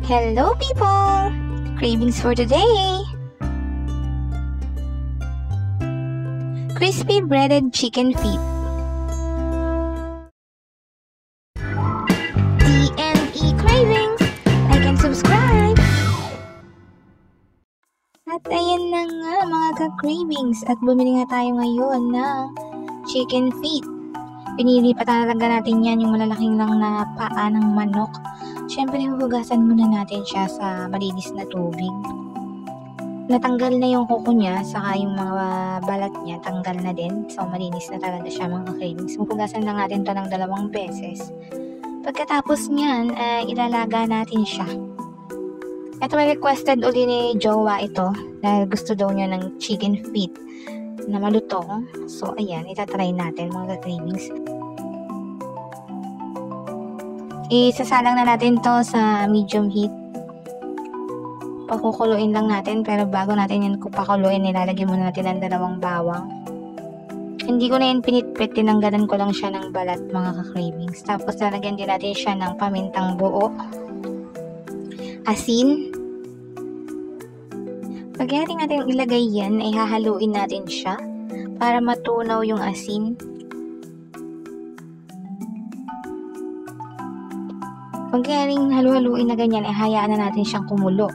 Hello people! Cravings for today! Crispy breaded chicken feet. DNE Cravings! Like and subscribe! At ayan na nga mga ka-cravings at bumili nga tayo ngayon ng chicken feet. Pinili pa talaga natin yan, yung malalaking lang na paa ng manok. Siyempre, huhugasan muna natin siya sa malinis na tubig. Natanggal na yung kuko niya, saka yung mga balat niya, tanggal na din. So, malinis na talaga siya mga cravings. Huhugasan lang natin to ng 2 beses. Pagkatapos niyan, ilalaga natin siya. Ito may requested uli ni Jowa ito, dahil gusto daw niya ng chicken feet na malutong. So, ayan, itatry natin mga cravings. Isasalang na natin to sa medium heat. Pakukuluin lang natin, pero bago natin yan pakuluin, nilalagyan muna natin ng 2 bawang. Hindi ko na yan pinitpit, tinanggalan ko lang siya ng balat mga ka-cravings. Tapos lalagyan din natin siya ng pamintang buo, asin. Pagkatapos natin ilagay yan, ay hahaluin natin siya para matunaw yung asin. Pagkakaring halu-haluin na ganyan, hayaan na natin siyang kumulo.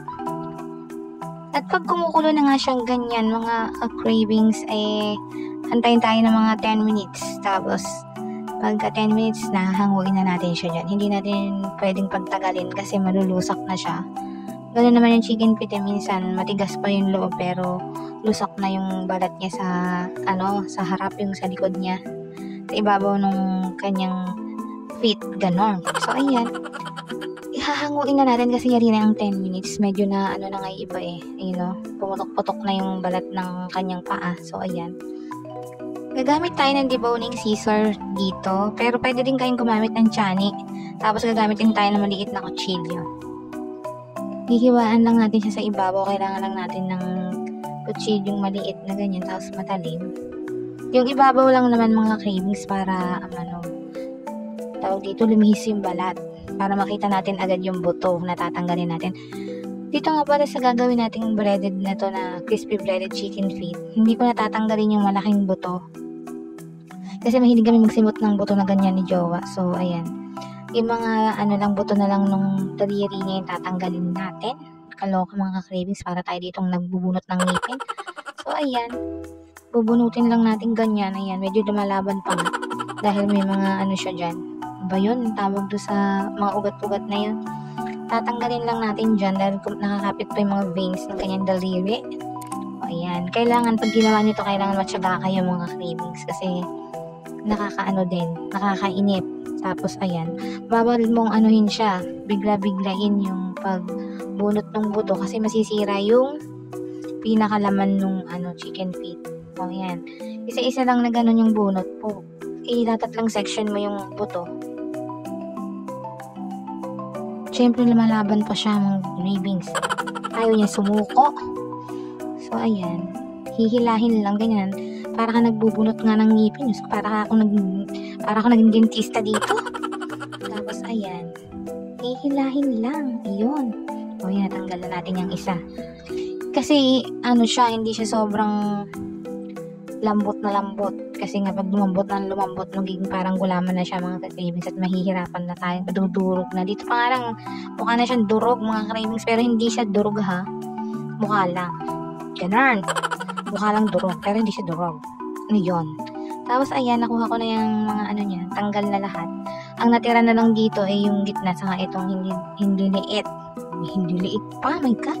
At pag kumukulo na nga siyang ganyan, mga cravings, antayin tayo ng mga 10 minutes. Tapos, pagka 10 minutes na, hanguin na natin siya dyan. Hindi natin pwedeng pagtagalin kasi malulusak na siya. Ganoon naman yung chicken feet, minsan matigas pa yung loob pero lusak na yung balat niya sa harap, yung sa likod niya. Sa ibabaw nung kanyang feet, ganon. So, ayan. Ihahanguin na natin kasi yari na yung 10 minutes. Medyo na, na nga iba pumutok-putok na yung balat ng kanyang paa. So, ayan. Gagamit tayo ng deboning scissor dito. Pero pwede din kayong gumamit ng tiyanik. Tapos gagamit din tayo ng maliit na kutsilyo. Hihiwaan lang natin siya sa ibabaw. Kailangan lang natin ng kutsilyong maliit na ganyan. Tapos matalim. Yung ibabaw lang naman mga cravings para, tawag dito, lumihis yung balat. Para makita natin agad yung buto na tatanggalin natin. Dito nga pala sa gagawin nating breaded na to na crispy breaded chicken feet, hindi ko natatanggalin yung malaking buto. Kasi mahilig kami magsimot ng buto na ganyan ni Jowa. So, ayan. Yung mga lang buto na lang nung daliri niya yung tatanggalin natin. Kaloka mga cravings para tayo ditong nagbubunot ng ngipin. So, ayan. Bubunutin lang natin ganyan. Ayan, medyo lumalaban pa nga. Dahil may mga siya dyan. Ba yun? Tawag doon sa mga ugat-ugat na yun. Tatanggalin lang natin dyan dahil nakakapit pa yung mga veins ng kanyang daliri. O, ayan. Kailangan, pag ginawa nyo ito, kailangan matyaga kayo mga cravings kasi nakakainip. Tapos, ayan. Bawal mong anuhin siya. Bigla-biglain yung pagbunot ng buto kasi masisira yung pinakalaman nung chicken feet. O, ayan. Isa-isa lang na ganun yung bunot po. Tatlong section mo yung buto. Siyempre, lumalaban pa siya mga cravings. Ayaw niya sumuko. So, ayan. Hihilahin lang, ganyan. Para ka nagbubunot nga ng ngipin. Para ako naging dentista dito. Tapos, ayan. Hihilahin lang. Ayun. O, yan. Tanggal na natin yung isa. Kasi, siya, hindi siya sobrang lambot na lambot. Kasi nga pag lumambot, magiging parang gulaman na siya mga cravings at mahihirapan na tayo. Madudurog na. Dito parang mukha na siyang durog mga cravings pero hindi siya durog ha. Mukha lang. Ganun. Mukha lang durog pero hindi siya durog. Yun. Tapos ayan, nakuha ko na yung mga niya. Tanggal na lahat. Ang natira na lang dito ay yung gitna saka itong hindi liit. Hindi liit pa. My God.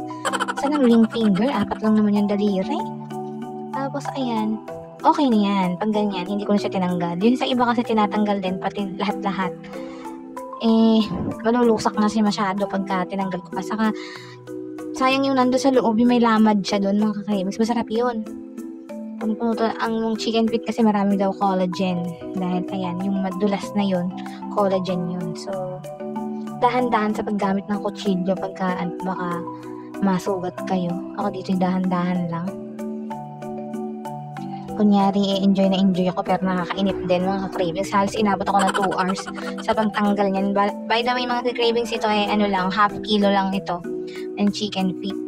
Saan ang ring finger? 4 lang naman yung daliri. Tapos, ayan, okay na yan. Pag ganyan, hindi ko na siya tinanggal. Yun sa iba kasi tinatanggal din, pati lahat-lahat. Malulusak na siya masyado pagka tinanggal ko pa. Saka, sayang yung nando sa loob, may lamad siya doon, mga cravings. Masarap yun. Ang chicken feet kasi marami daw collagen. Dahil, ayan, yung madulas na yun, collagen yun. So, dahan-dahan sa paggamit ng kutsilyo pagka baka masugat kayo. Ako dito dahan-dahan lang. kunyari enjoy na enjoy ako pero nakakainip din mga cravings. Halos inabot ako ng 2 hours sa pagtanggal niyan. By the way mga cravings, ito ay ano lang, half kilo lang ito ng chicken feet.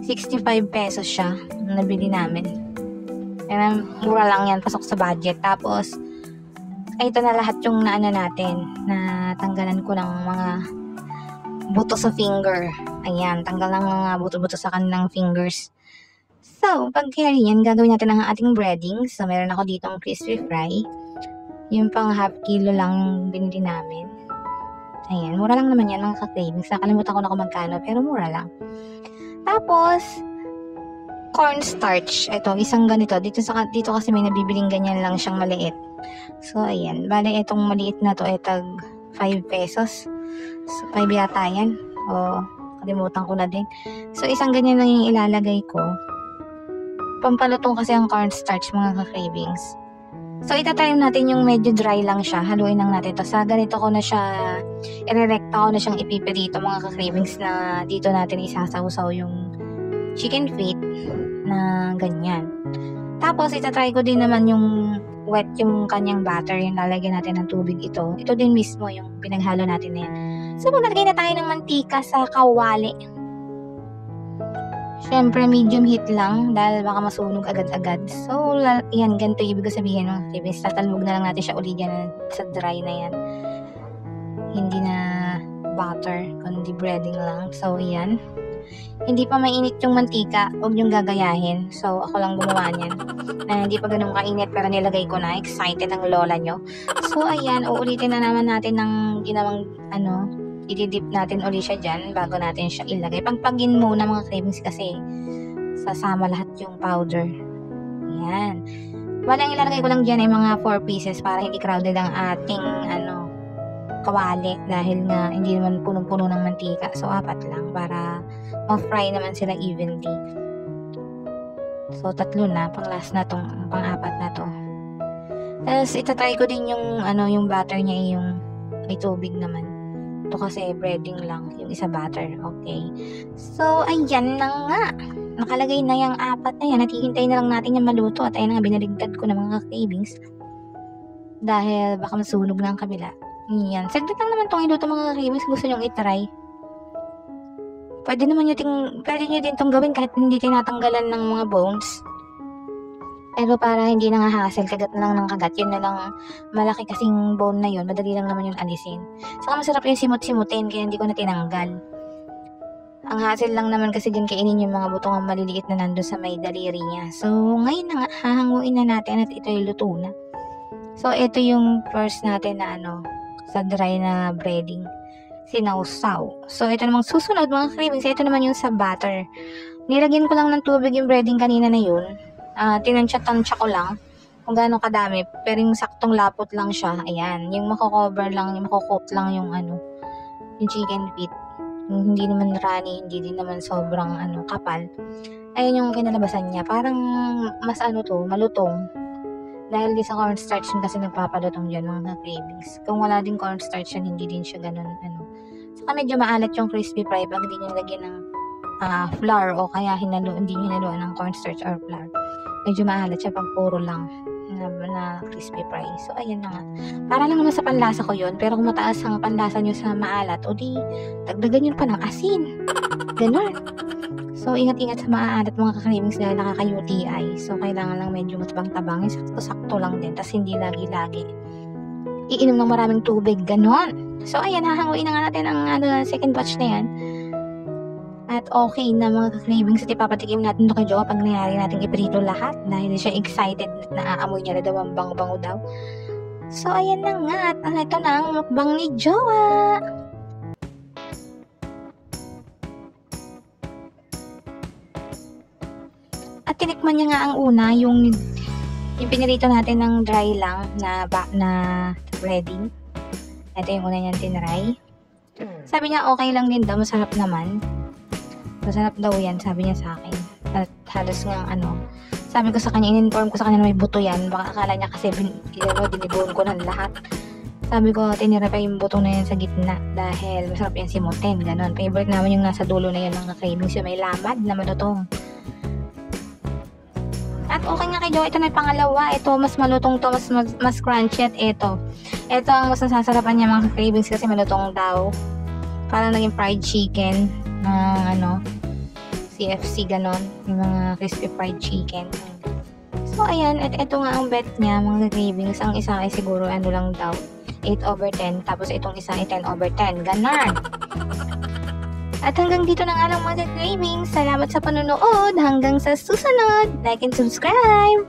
65 pesos siya nabili namin. Kaya mura lang yan, pasok sa budget. Tapos ay ito na lahat yung naano natin, na tanggalan ko ng mga buto sa finger. Ayan, tanggal ng mga buto-buto sa kanilang fingers. So, pag carry yan, gagawin natin ang ating breading. So, meron ako ditong crispy fry. Yung pang half kilo lang yung binili namin. Ayan, mura lang naman yan mga ka-cravings. Nakalimutan ko na kung magkano, pero mura lang. Tapos, cornstarch. Ito, isang ganito. Dito kasi may nabibiling ganyan lang siyang maliit. So, ayan. Bale, itong maliit na to, tag 5 pesos. So, 5 yata yan. O, kalimutan ko na din. So, isang ganyan lang yung ilalagay ko. Pampalutong kasi ang cornstarch, mga ka-cravings. So, itatry natin yung medyo dry lang siya. Haluin lang natin to. Sa ganito ko na siya, irerekta ko na siyang ipipirito, mga ka-cravings, na dito natin isasawsaw yung chicken feet na ganyan. Tapos, itatry ko din naman yung wet yung kanyang batter, yung lalagyan natin ng tubig ito. Ito din mismo yung pinaghalo natin na yan. So, maglagay na tayo ng mantika sa kawali. Siyempre, medium heat lang dahil baka masunog agad-agad. So, yan, ganito ibig sabihin mga cravings. Tatalbog na lang natin siya uli dyan sa dry na yan. Hindi na butter, kundi breading lang. So, yan. Hindi pa mainit yung mantika, huwag yung gagayahin. So, ako lang gumawa niyan. Na hindi pa ganun kainit pero nilagay ko na. Excited ang lola nyo. So, ayan, uulitin na naman natin ng ginawang, ididip natin uli siya dyan bago natin siya ilagay. Pagpagin muna mga cravings kasi sasama lahat yung powder. Ayan. Wala, ang ilalagay ko lang dyan ay mga 4 pieces para hindi crowded ang ating kawali dahil nga hindi naman punong-puno ng mantika. So, 4 lang para ma-fry naman sila evenly. So, 3 na. Pang last na tong, pang 4 na to. Tapos, itatry ko din yung, yung butter niya yung may tubig naman. Ito kasi breading lang, yung isa butter. Okay. So, ayan na nga. Nakalagay na yung 4 na yan. Natihintay na lang natin yung maluto. At ayan nga, binaligtad ko ng mga cravings. Dahil baka masunog na ang kabila. Yan. Saglit lang naman itong iluto mga cravings. Gusto nyong itry. Pwede nyo din itong gawin kahit hindi tinatanggalan ng mga bones. Pero para hindi na nga hassle, kagat na lang ng kagat, yun na lang, malaki kasing bone na yun, madali lang naman yung alisin. Saka masarap yung simut-simutin, kaya hindi ko na tinanggal. Ang hassle lang naman kasi dyan kainin yung mga butong maliliit na nandun sa may daliri niya. So, ngayon na nga, hahanguin na natin at ito yung luto na. So, ito yung first natin na sa dry na breading. Sinawsaw. So, ito namang susunod mga cravings, ito naman yung sa butter. Nilagyan ko lang ng tubig yung breading kanina na yun. Tinansya-tansya ko lang kung gaano kadami, pero yung saktong lapot lang siya. Ayan, yung mako-cover lang, yung mako-coat lang yung yung chicken feet. Yung hindi naman runny, hindi din naman sobrang kapal. Ayun yung kinalabasan niya. Parang mas malutong. Dahil di sa cornstarch yun kasi nagpapalutong dyan mga cravings. Kung wala din cornstarch yan, hindi din siya ganun Saka medyo maalat yung crispy fry pag hindi nyo lagyan ng flour o kaya hindi nyo hinaluan ng cornstarch or flour. Medyo maalat siya pag puro lang na crispy fry. So, ayan na nga. Para lang naman sa panlasa ko yun. Pero kung mataas ang panlasa nyo sa maalat, o di, dagdagan nyo pa ng asin. Ganon. So, ingat-ingat sa maaalat mga ka-cravings dahil nakaka-UTI. So, kailangan lang medyo matabang-tabang. Sakto-sakto lang din. Tapos, hindi lagi-lagi. Iinom ng maraming tubig. Ganon. So, ayan. Hahanguin na nga natin ang second batch na yan. At okay na mga ka-cravings at ipapatikim natin ito kay Jowa pag nangyari natin iprito lahat dahil siya excited na aamoy niya na daw ang bango-bango daw. So, ayan na nga. At ito na ang mukbang ni Jowa. At tinikman niya nga ang una, yung pinirito natin ng dry lang na breading. Ito yung una niyang tinry. Sabi niya okay lang din daw, masarap naman. Masarap daw yan, sabi niya sa akin. At halos nga sabi ko sa kanya, in-inform ko sa kanya na may buto yan. Baka akala niya kasi dinibuon ko ng lahat. Sabi ko, tinira pa yung buto na yan sa gitna dahil masarap yan simutin, ganon. Favorite naman yung nasa dulo na yan mga cravings, yung may lamad na malutong. At okay nga kay Jowa, ito na yung pangalawa. Ito, mas malutong to, mas crunchy. At ito ang mas nasasarapan niya mga cravings kasi malutong daw. Parang naging fried chicken ng CFC ganon. Yung mga crispy fried chicken. So, ayan. At ito nga ang bet niya, mga cravings. Ang isa ay siguro lang daw. 8/10. Tapos itong isa ay 10/10. Ganon. At hanggang dito na nga lang mga cravings. Salamat sa panonood. Hanggang sa susunod. Like and subscribe!